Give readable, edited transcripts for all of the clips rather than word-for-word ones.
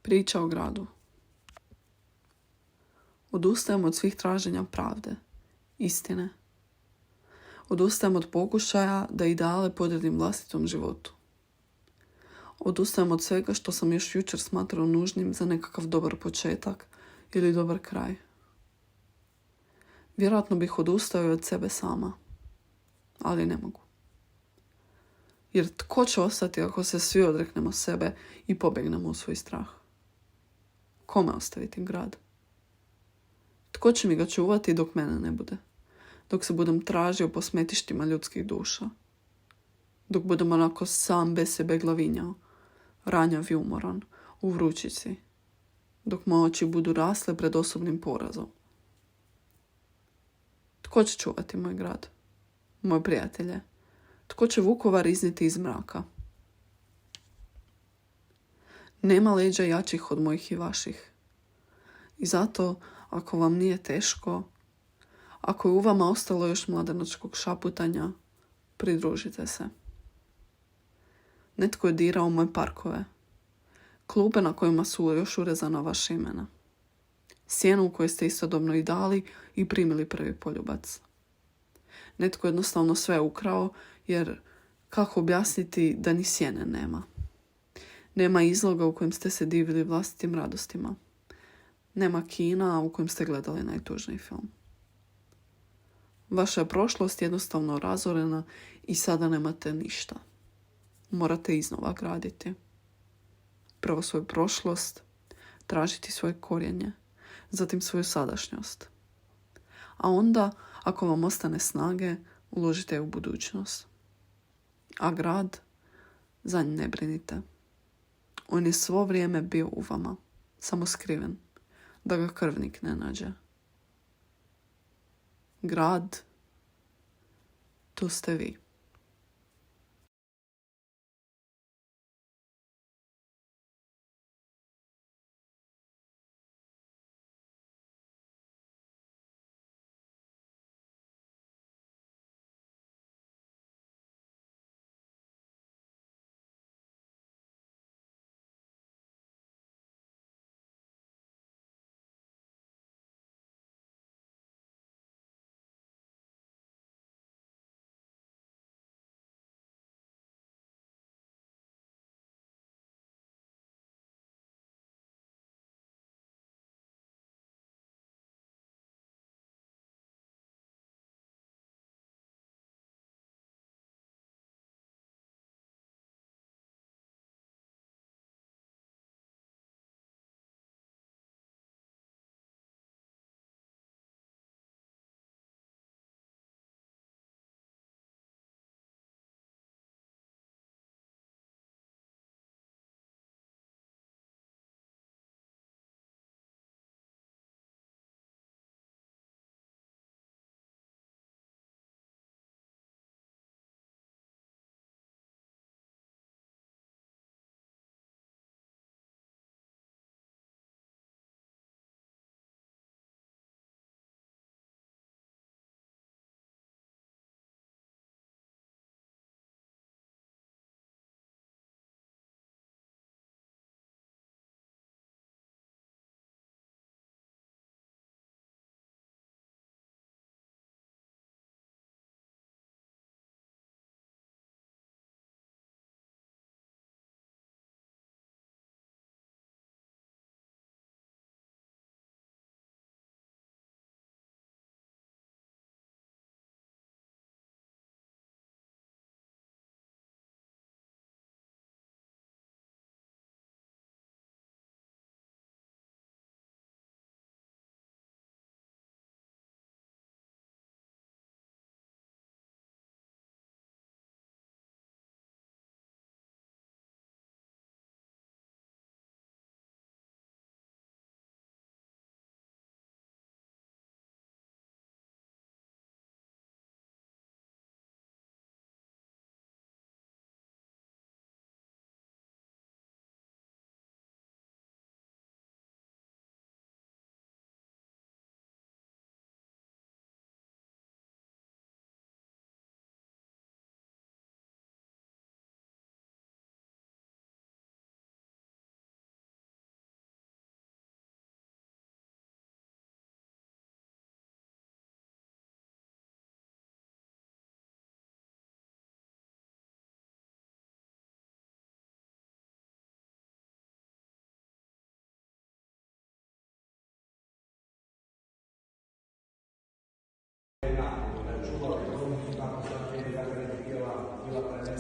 Priča o gradu. Odustajem od svih traženja pravde, istine. Odustajem od pokušaja da ideale podredim vlastitom životu. Odustajem od svega što sam još jučer smatrao nužnim za nekakav dobar početak ili dobar kraj. Vjerojatno bih odustao i od sebe sama, ali ne mogu. Jer tko će ostati ako se svi odreknemo sebe i pobjegnemo u svoj strah? Kome ostaviti grad? Tko će mi ga čuvati dok mene ne bude? Dok se budem tražio po smetištima ljudskih duša? Dok budem onako sam bez sebe glavinjao, ranjav i umoran, u vrućici? Dok moje oči budu rasle pred osobnim porazom? Tko će čuvati moj grad? Moje prijatelje? Tko će Vukovar iznijeti iz mraka? Nema leđa jačih od mojih i vaših. I zato, ako vam nije teško, ako je u vama ostalo još mladenačkog šaputanja, pridružite se. Netko je dirao moje parkove, klube na kojima su još urezana vaša imena, sjenu u kojoj ste istodobno i dali i primili prvi poljubac. Netko je jednostavno sve ukrao, jer kako objasniti da ni sjene nema? Nema izloga u kojem ste se divili vlastitim radostima. Nema kina u kojem ste gledali najtužniji film. Vaša je prošlost jednostavno razorena i sada nemate ništa. Morate iznova graditi. Prvo svoju prošlost, tražiti svoje korijenje, zatim svoju sadašnjost. A onda, ako vam ostane snage, uložite je u budućnost. A grad, za nj ne brinite. On je svo vrijeme bio u vama, samo skriven, da ga krvnik ne nađe. Grad, to ste vi.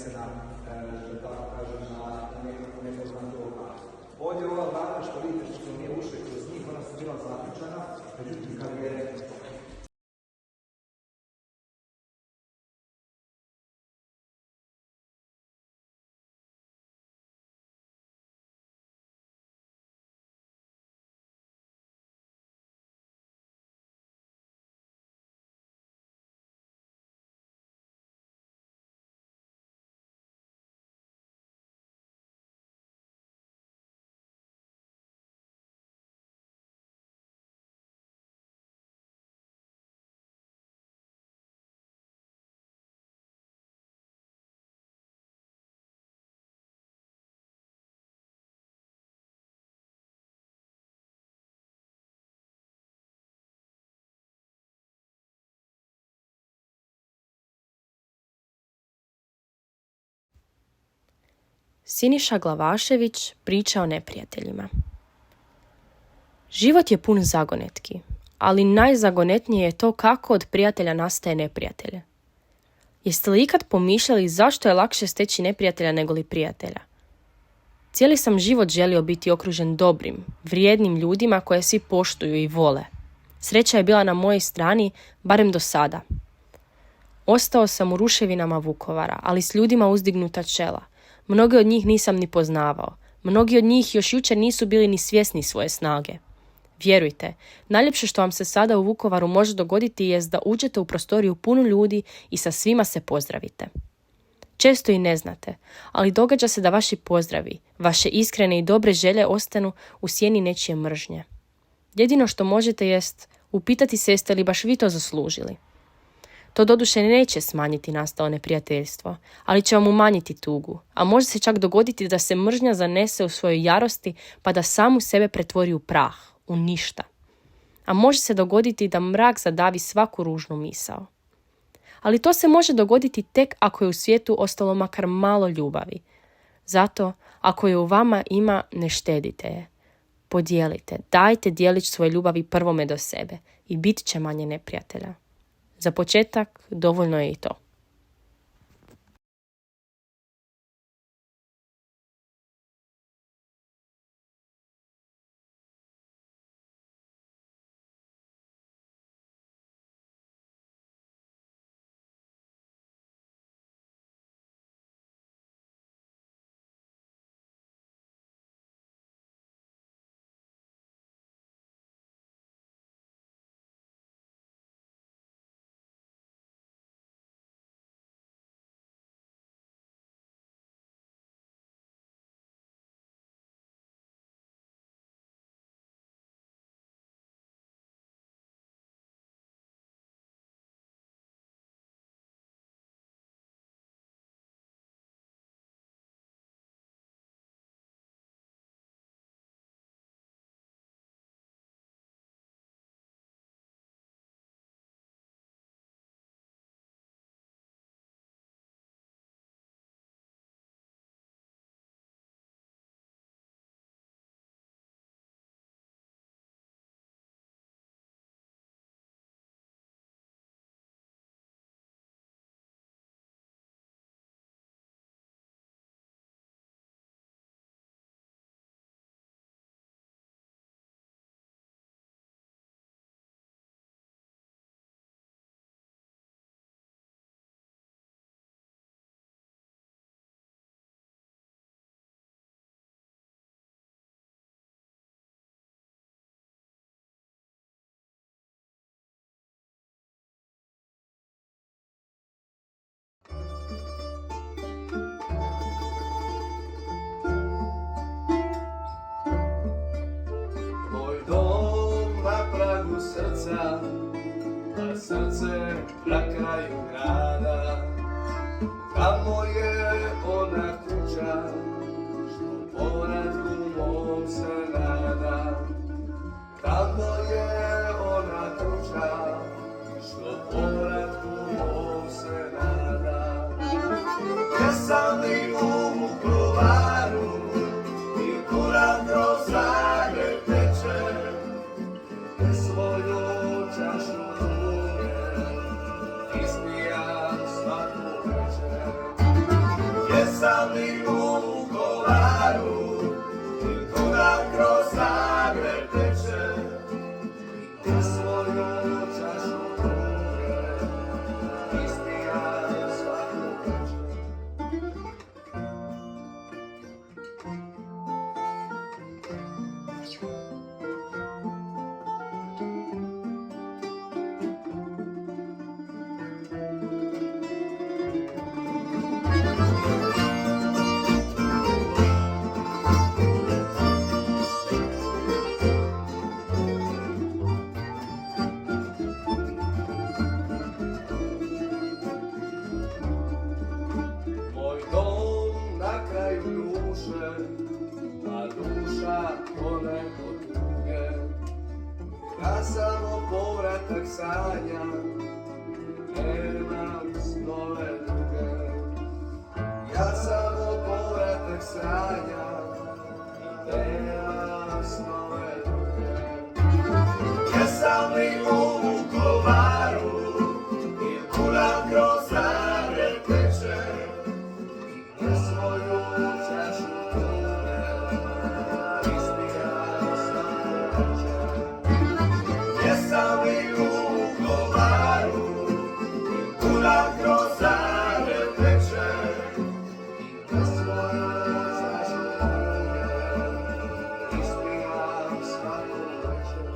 donese na, da tako kažem, na nekako nepoznatu lokaciju. Ovdje ova vrata što vidite što smo nije ušli kroz njih, ona su bila zaključana, međutim kad je Siniša Glavašević priča o neprijateljima. Život je pun zagonetki, ali najzagonetnije je to kako od prijatelja nastaje neprijatelj. Jeste li ikad pomišljali zašto je lakše steći neprijatelja nego li prijatelja? Cijeli sam život želio biti okružen dobrim, vrijednim ljudima koje svi poštuju i vole. Sreća je bila na mojoj strani, barem do sada. Ostao sam u ruševinama Vukovara, ali s ljudima uzdignuta čela. Mnoge od njih nisam ni poznavao. Mnogi od njih još jučer nisu bili ni svjesni svoje snage. Vjerujte, najljepše što vam se sada u Vukovaru može dogoditi jest da uđete u prostoriju punu ljudi i sa svima se pozdravite. Često i ne znate, ali događa se da vaši pozdravi, vaše iskrene i dobre želje ostanu u sjeni nečije mržnje. Jedino što možete jest upitati se jeste li baš vi to zaslužili. To doduše neće smanjiti nastalo neprijateljstvo, ali će vam umanjiti tugu, a može se čak dogoditi da se mržnja zanese u svojoj jarosti pa da samu sebe pretvori u prah, u ništa. A može se dogoditi da mrak zadavi svaku ružnu misao. Ali to se može dogoditi tek ako je u svijetu ostalo makar malo ljubavi. Zato, ako je u vama ima, ne štedite je. Podijelite, dajte dijelić svoje ljubavi prvome do sebe i bit će manje neprijatelja. Za početak, dovoljno je i to. Srca, a srce na kraju grada. Tamo je ona kuća, što povratku mom se nada. Tamo je ona kuća, što povratku mom se nada. Jesam li u Vukovaru i kuram kroz Zagreb teče, svoju čašu tuge ispijam svaku večer. Jesam li u Vukovaru, ili kuda kroz Zagreb teče, i svoju čašu tuge ispija svaku večer. Moj dom na kraju duše, a duša poneko tuge. Ja samo povratak sanja, nemam snove druge. Ja samo povratak sanja, nemam snove druge. Jesam li u Vukovaru, ili kuda kroz Zagreb teče, i svoju čašu tuge ispija svaku večer. Jesam li u Vukovaru, ili kuda kroz Zagreb teče, i svoju čašu tuge ispija svaku večer.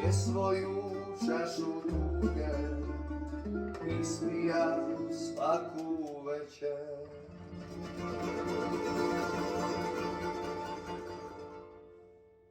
I svoju čašu tuge ispija svaku večer.